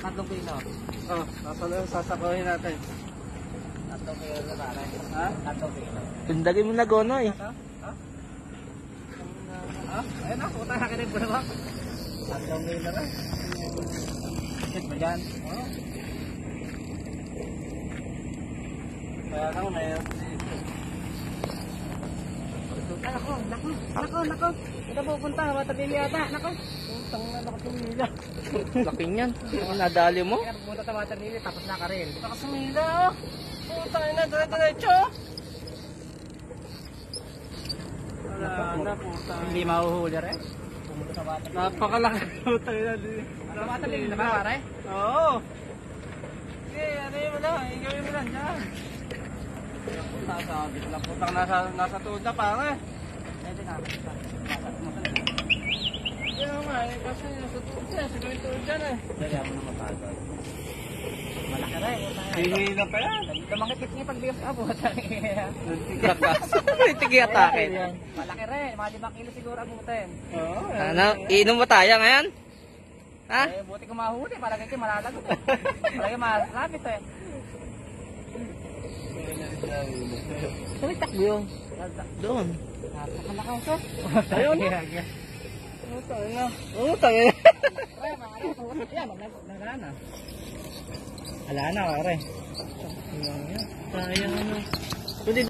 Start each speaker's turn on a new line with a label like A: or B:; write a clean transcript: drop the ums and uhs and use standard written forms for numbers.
A: Tatlong kilo.
B: Oh, sasakuhin natin.
A: Tatlong kilo na pare.
B: Ha?
A: Tatlong kilo.
C: Tundagin mo na gonoy.
A: Ayun na, puta akin yung buwan. Tatlong kilo na. Sit mo dyan.
B: Kaya lang, mayroon.
A: Nako. Ito pupunta, matabili yata. Nako.
B: Putang na nakatumila.
C: Laki niyan. Nadali mo.
A: Kaya pupunta sa matabili, tapos nakaril.
B: Nakasumila oh. Putang na, dire-diretso. Wala na, putang.
A: Hindi mahuhuli rin. Pumunta sa matabili.
B: Napakalaki putang na.
A: Sa matabili na ba pare?
B: Oo. Sige, ano yun mo lang. Igawin mo lang dyan. Nasabit na putang nasa tuod na pare.
A: Pwede na.
B: Kaya nga eh, kasi nasa tuod yan. Sigawin tuod dyan eh.
A: Kaya mo na mapagod. Malaki rin.
B: Hihila pa yan.
A: Lumangit niya pag-bigas ka po.
C: Tigi atake.
A: Malaki rin. Mga 5 kilo siguro abutin.
B: Oo.
C: Ano? Iinom mo tayo ngayon? Ha?
A: Eh, buti ko mahuli. Palagay kayo malalagot eh. Palagay malapit eh.
C: Saan may takbo yun? Doon.
A: Napakalakas eh.
B: Ayun. Putang na. Putang na.
A: Pre, mga anak. Yan, wala na. Wala na, pare.
C: Sayang ano.